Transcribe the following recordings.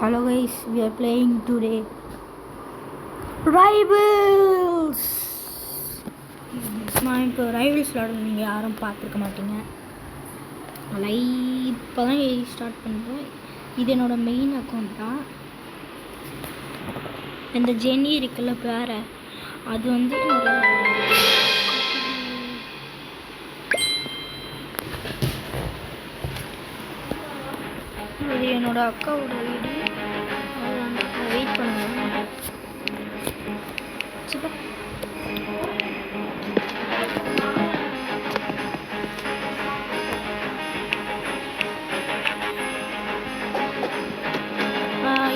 Hello guys, we are playing today Rivals. நான் இப்போ rivals விளாடுறது நீங்கள் யாரும் பார்த்துருக்க மாட்டீங்க. இப்போ தான் ஸ்டார்ட் பண்ணுறோம். இது என்னோடய மெயின் அக்கௌண்ட் தான். இந்த ஜெனி இருக்குல்ல பேர, அது வந்து இது என்னோட அக்காவோட வீடு. வெயிட் பண்ணுங்க.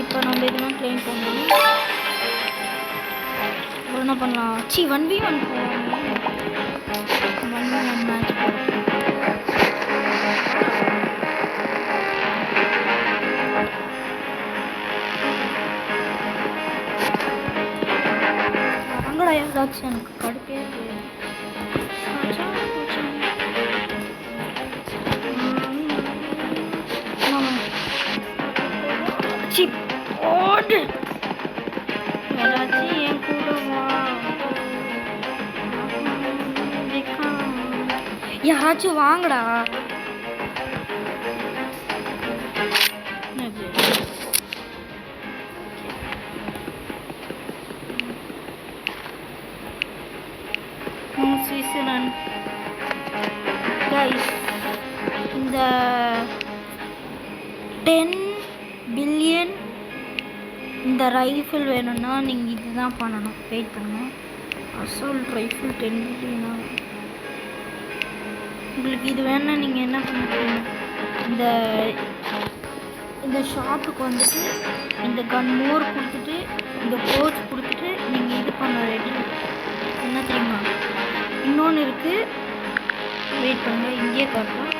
இப்போ நம்ம இதெல்லாம் கிளைம் பண்ணணும். என்ன பண்ணலாம்? 1v1 மேட்ச் வாங்கடா. ஏதாச்சும் எனக்கு கடுப்பே ஓடு. ஏதாச்சும் என் கூட வா. யாராச்சும் வாங்கடா. இந்த 10 பில்லியன் இந்த ரைஃபிள் வேணும்னா நீங்கள் இதுதான் பண்ணணும். வெயிட் பண்ணுங்கள். Assault rifle 10 பில்லியனா? உங்களுக்கு இது வேணும்னா நீங்கள் என்ன பண்ணுறீங்க? இந்த ஷாப்புக்கு வந்துட்டு இந்த கன் மோர் கொடுத்துட்டு இந்த கோச் கொடுத்துட்டு நீங்கள் இது பண்ண ரெடி. என்ன தெரியுமா, இன்னொன்று இருக்குது. வெயிட் பண்ணுங்கள், இங்கேயே காட்டுறோம்.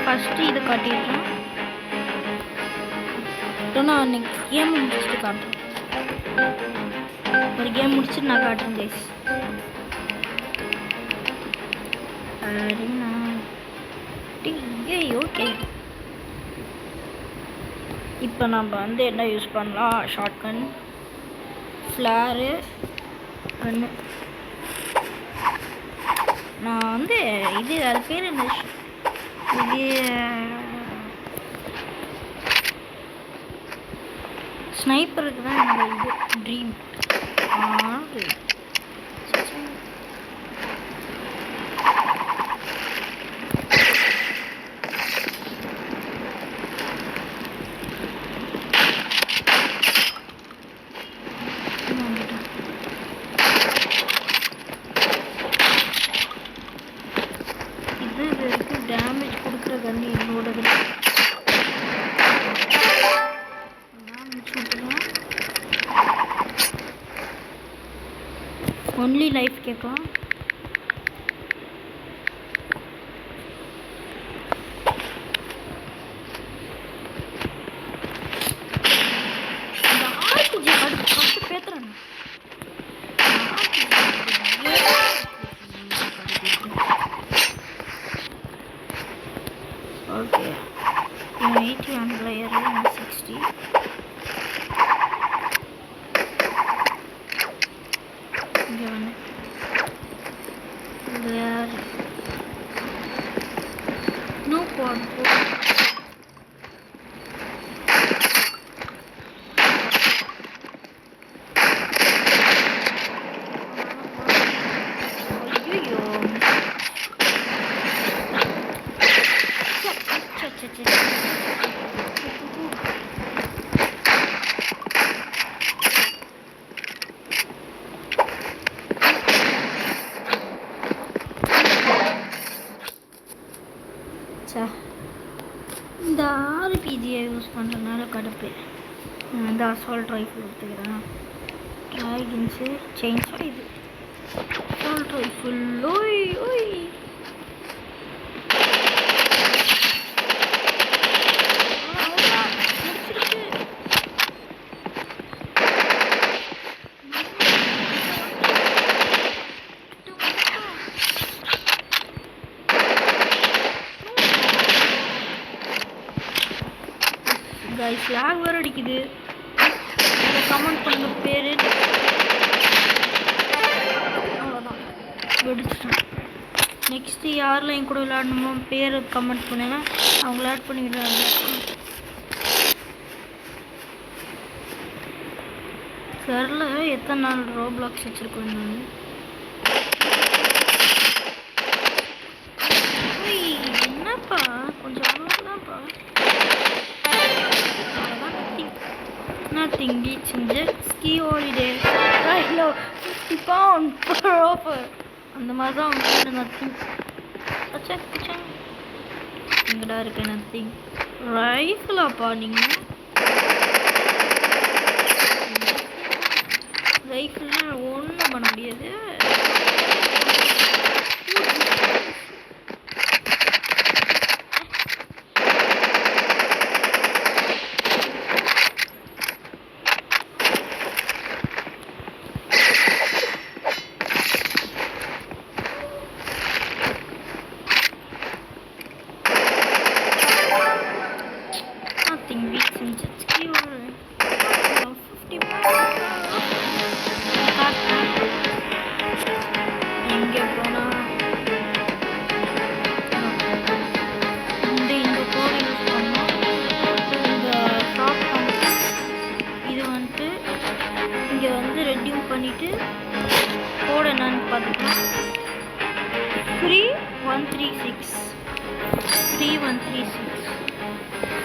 ஃபஸ்ட்டு இதை காட்டிடுறோம். நான் அன்றைக்கி கேம் முடிச்சுட்டு காட்டுறேன். ஒரு கேம் முடிச்சுட்டு நான் காட்டுறேன் கைஸ். ஓகே, இப்போ நம்ம வந்து என்ன யூஸ் பண்ணலாம்? ஷார்ட் கன், ஃப்ளாரு, கன்னு. நான் வந்து இது அது பேர் என்ன? இது ஸ்னைப்பருக்கு தான் என்னோட இது ட்ரீம். இதுக்கு டேமேஜ் கொடுக்குற கண்ணு என்னோடது. ஒன்லி லைஃப் கேட்கும். பேத்துறேன். Okay, 81 player 60. No quad. இந்த ஆர்பிஜியை யூஸ் பண்ணுறதுனால கடுப்பு. இந்த அசால்ட் ரைஃபிள் எடுத்துக்கிறேன். ட்ராகன்ஸு செயின்ஸா. இது அசால்ட் ரைஃபிள். ஓய் ஓய், கைஸ் லாக் வேறு அடிக்குது. கமெண்ட் பண்ணுங்க பேர். அவ்வளோதான் வெடிச்சிட்டேன். நெக்ஸ்ட்டு யாரில் என் கூட விளையாடணுமோ பேர் கமெண்ட் பண்ணுங்க, அவங்கள ஆட் பண்ணிவிடுறாங்க. தெரில எத்தனை நாள் ரோப்ளாக்ஸ் வச்சுருக்கோம் நான். என்னப்பா கொஞ்சம் அவ்வளோதான்ப்பா. Nothing beats in jet ski holiday. Right now, £50 per offer. அந்த மாதிரி தான் அவங்க நத்திங். அச்சா எங்கடா இருக்க நத்திங். ரைஃபிளாப்பா நீங்கள்? ரைஃபிள்லாம் ஒன்றும் பண்ண முடியாது. Nothing beats in jet ski holiday. எங்கே போனா இந்த கோட் யூஸ் பண்ணோம். இந்த ஷாப் வந்துட்டு இது வந்துட்டு இங்கே வந்து ரெடியூம் பண்ணிவிட்டு கோட் என்னன்னு பார்த்துக்கலாம். 3136 3136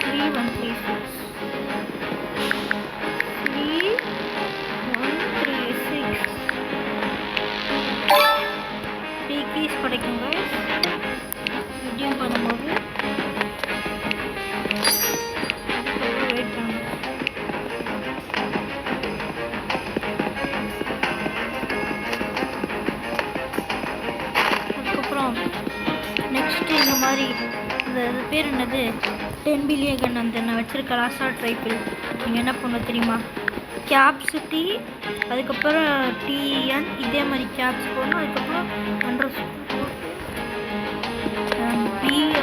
3136 3 கீஸ் கிடைக்கும் கைஸ் ரெடியூம் பண்ணும்போது. வெயிட் பண்ணுங்க. அதுக்கப்புறம் நெக்ஸ்ட்டு இந்த மாதிரி இந்த பேர் என்னது 10 பில்லியன் கன் அந்த நான் வச்சுருக்க லாஸ்டாக ட்ரைப்பில் நீங்கள் என்ன பண்ண தெரியுமா? கேப்சிட்டி அதுக்கப்புறம் டிஎன் இதே மாதிரி கேப்ஸ் போடணும். அதுக்கப்புறம் அண்டர் பிஐ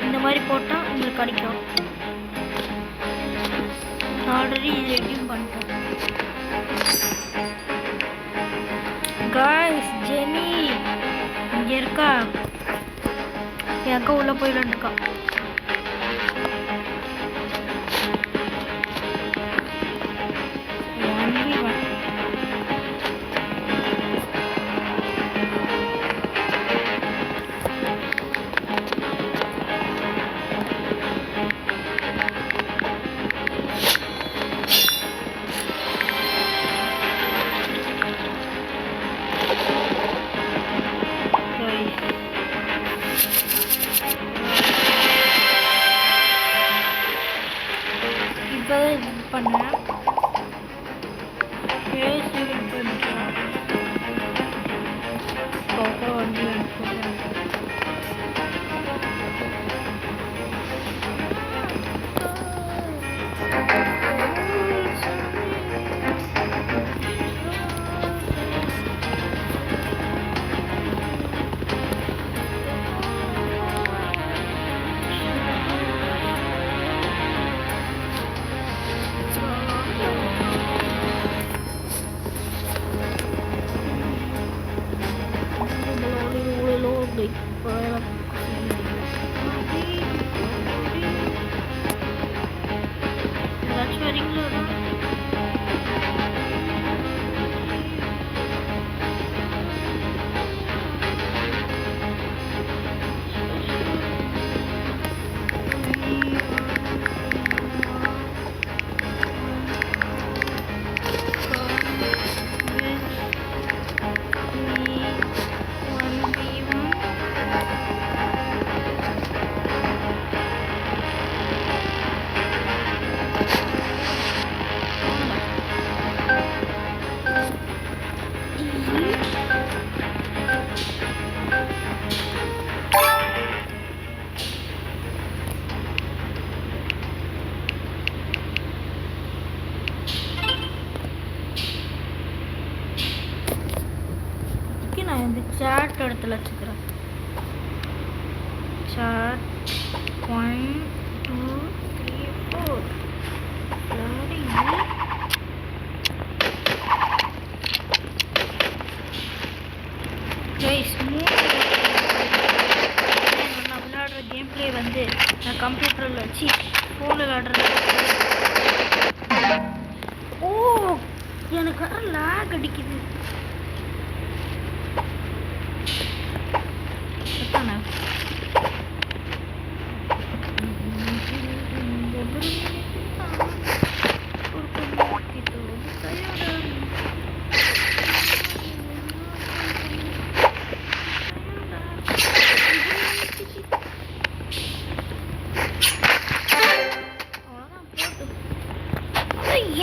இந்த மாதிரி போட்டால் உங்களுக்கு கிடைக்கும். ஆல்ரெடி இது ரெடியூம் பண்ணிட்டேன். गाइस जेनी இங்கே இருக்கா? என் அக்கா உள்ளே போயிடலான்னு இருக்கா. பண்ணேன் வந்து நான் இந்த சாட் இடத்துல வச்சுக்கிறேன். சாட் 1 2 3 4 கைஸ் நான் விளையாடுற கேம் பிளே வந்து நான் கம்ப்யூட்டரில் வச்சு ஃபோனில் விளையாடுறது. ஓ எனக்கு லேக் அடிக்குது. எத்தானே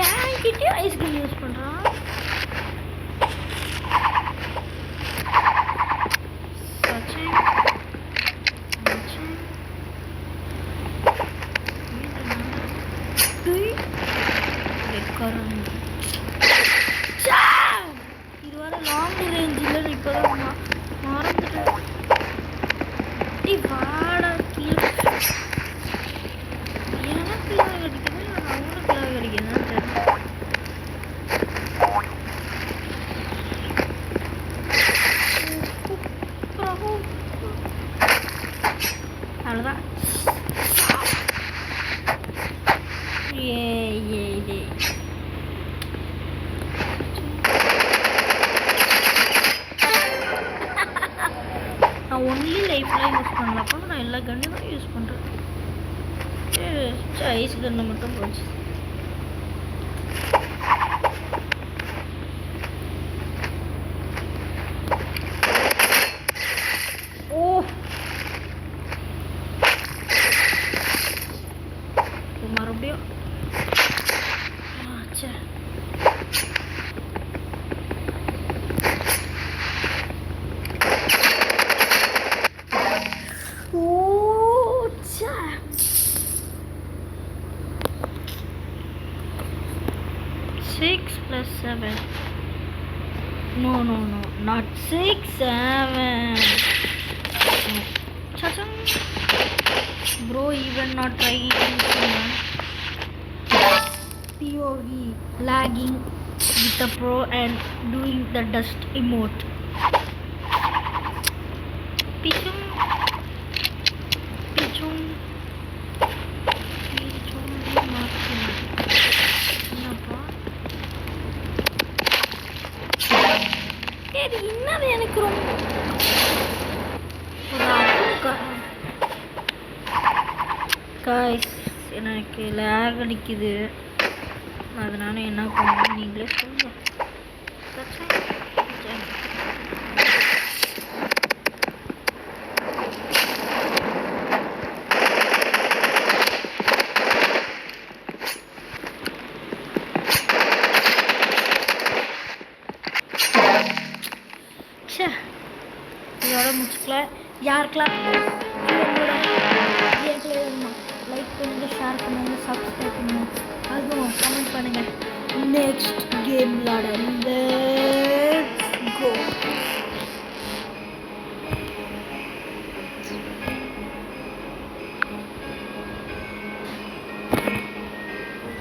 ஏன்கிட்டே ஐஸ்கிரீம் யூஸ் பண்ணுறான். இது வர லாங் ரேஞ்ச் இல்லை. இப்போதான் மறந்துட்டேன். வாடா கீழே எனக்கு அடிக்குது, அவனுக்கு அடிக்குதுன்னு தெரியல. அவ்வளோதான். நான் ஒன்லி லைஃப்லாம் யூஸ் பண்ணலப்போ நான் எல்லா கன்னையும் தான் யூஸ் பண்ணுறேன். ஐஸ் கன்று மட்டும் போச்சு. ஓ மறுபடியும் Six plus 7. No, not 6, 7. Cha-chang. Bro, even not trying. POV lagging with the pro and doing the dust emote. Pichum. என்னது எனக்கு ரொம்ப காய்ஸ் எனக்கு லேக் அடிக்குது. அதனால என்ன பண்ணணும் நீங்களே சொல்லுங்க. இதோட முடிச்சுக்கலாம். யாருக்கெல்லாம் என்னோட கேம்ப்ளே வேணுமா லைக் பண்ணுங்கள், ஷேர் பண்ணுங்கள், சப்ஸ்கிரைப் பண்ணுங்கள், அதுவும் கமெண்ட் பண்ணுங்கள். நெக்ஸ்ட் கேம் விளாட லெட்ஸ் கோ.